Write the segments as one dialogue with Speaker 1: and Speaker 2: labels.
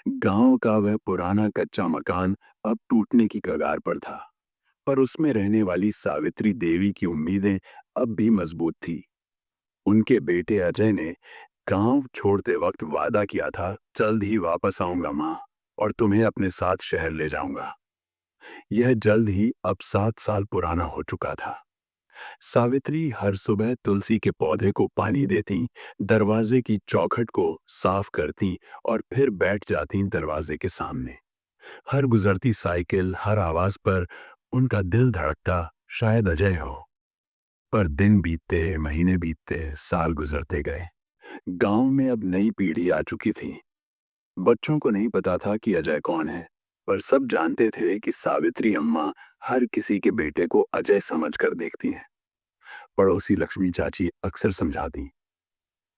Speaker 1: गांव का वह पुराना कच्चा मकान अब टूटने की कगार पर था, पर उसमें रहने वाली सावित्री देवी की उम्मीदें अब भी मजबूत थी। उनके बेटे अजय ने गांव छोड़ते वक्त वादा किया था, जल्द ही वापस आऊंगा माँ, और तुम्हें अपने साथ शहर ले जाऊंगा। यह जल्द ही अब 7 साल पुराना हो चुका था। सावित्री हर सुबह तुलसी के पौधे को पानी देती, दरवाजे की चौखट को साफ करती और फिर बैठ जाती दरवाजे के सामने। हर गुजरती साइकिल, हर आवाज पर उनका दिल धड़कता, शायद अजय हो। पर दिन बीतते, महीने बीतते, साल गुजरते गए। गांव में अब नई पीढ़ी आ चुकी थी। बच्चों को नहीं पता था कि अजय कौन है, पर सब जानते थे कि सावित्री अम्मा हर किसी के बेटे को अजय समझकर देखती हैं। पड़ोसी लक्ष्मी चाची अक्सर समझाती,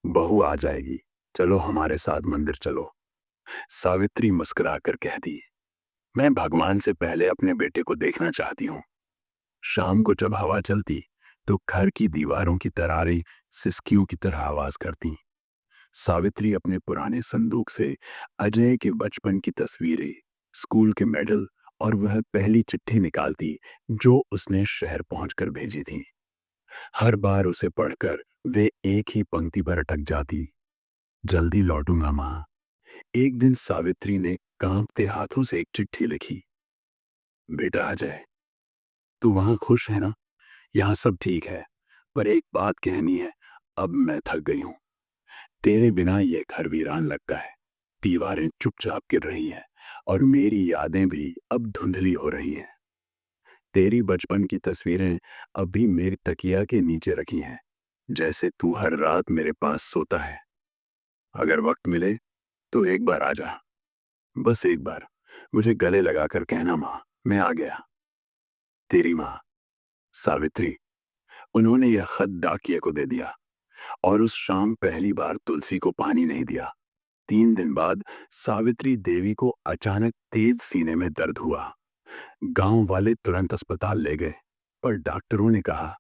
Speaker 1: बहू आ जाएगी, चलो हमारे साथ मंदिर चलो। सावित्री मुस्कुराकर कहती, मैं भगवान से पहले अपने बेटे को देखना चाहती हूँ। शाम को जब हवा चलती तो घर की दीवारों की दरारें सिसकियों की तरह आवाज करती। सावित्री अपने पुराने संदूक से अजय के बचपन की तस्वीरें, स्कूल के मेडल और वह पहली चिट्ठी निकालती जो उसने शहर पहुंचकर भेजी थी। हर बार उसे पढ़कर वे एक ही पंक्ति पर अटक जाती, जल्दी लौटूंगा माँ। एक दिन सावित्री ने कांपते हाथों से एक चिट्ठी लिखी, बेटा अजय, तू वहां खुश है ना? यहाँ सब ठीक है, पर एक बात कहनी है। अब मैं थक गई हूँ। तेरे बिना ये घर वीरान लगता है। दीवारें चुपचाप गिर रही हैं और मेरी यादें भी अब धुंधली हो रही हैं। तेरी बचपन की तस्वीरें अभी मेरी तकिया के नीचे रखी हैं, जैसे तू हर रात मेरे पास सोता है। अगर वक्त मिले तो एक बार आ जा, बस एक बार। मुझे गले लगाकर कहना, माँ मैं आ गया। तेरी माँ सावित्री। उन्होंने यह खत डाकिए को दे दिया और उस शाम पहली बार तुलसी को पानी नहीं दिया। 3 दिन बाद सावित्री देवी को अचानक तेज सीने में दर्द हुआ। गांव वाले तुरंत अस्पताल ले गए, पर डॉक्टरों ने कहा,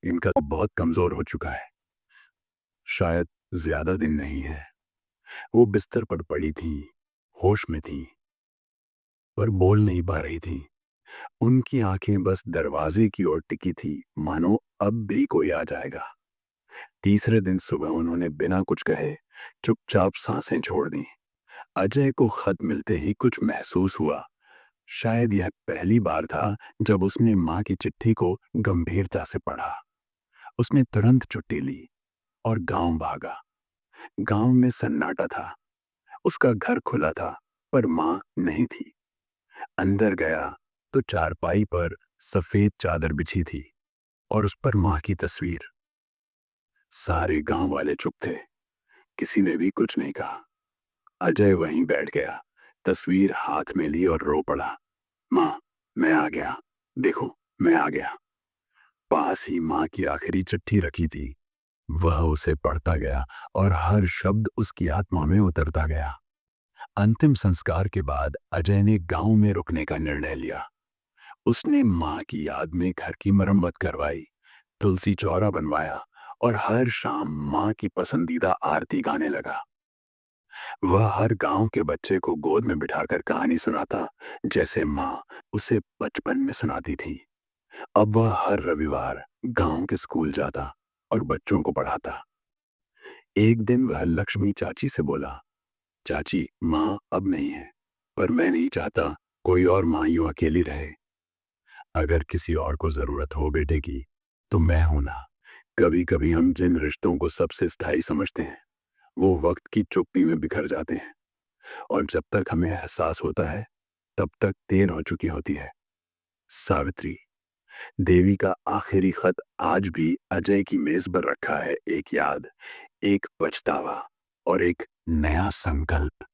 Speaker 1: इनका तो बहुत कमजोर हो चुका है, शायद ज्यादा दिन नहीं है। वो बिस्तर पर पड़ी थी, होश में थी, पर बोल नहीं पा रही थी। उनकी आंखें बस दरवाजे की ओर टिकी थी, मानो अब भी कोई आ जाएगा। तीसरे दिन सुबह उन्होंने बिना कुछ कहे चुपचाप सांसें छोड़ दी। अजय को खत मिलते ही कुछ महसूस हुआ। शायद यह पहली बार था जब उसने माँ की चिट्ठी को गंभीरता से पढ़ा। उसने तुरंत छुट्टी ली और गांव भागा। गांव में सन्नाटा था। उसका घर खुला था, पर माँ नहीं थी। अंदर गया तो चारपाई पर सफेद चादर बिछी थी और उस पर माँ की तस्वीर। सारे गांव वाले चुप थे, किसी ने भी कुछ नहीं कहा। अजय वहीं बैठ गया, तस्वीर हाथ में ली और रो पड़ा, माँ मैं आ गया, देखो मैं आ गया। पास ही माँ की आखिरी चिट्ठी रखी थी। वह उसे पढ़ता गया और हर शब्द उसकी आत्मा में उतरता गया। अंतिम संस्कार के बाद अजय ने गांव में रुकने का निर्णय लिया। उसने माँ की याद में घर की मरम्मत करवाई, तुलसी चौरा बनवाया और हर शाम माँ की पसंदीदा आरती गाने लगा। वह हर गांव के बच्चे को गोद में बिठाकर कहानी सुनाता, जैसे माँ उसे बचपन में सुनाती थी। अब वह हर रविवार गांव के स्कूल जाता और बच्चों को पढ़ाता। एक दिन वह लक्ष्मी चाची से बोला, चाची माँ अब नहीं है, पर मैं नहीं चाहता कोई और माँ यूं अकेली रहे। अगर किसी और को जरूरत हो बेटे की, तो मैं हूं ना। कभी कभी हम जिन रिश्तों को सबसे स्थायी समझते हैं, वो वक्त की चुप्पी में बिखर जाते हैं, और जब तक हमें एहसास होता है, तब तक देर हो चुकी होती है। सावित्री देवी का आखिरी खत आज भी अजय की मेज पर रखा है, एक याद, एक पछतावा और एक नया संकल्प।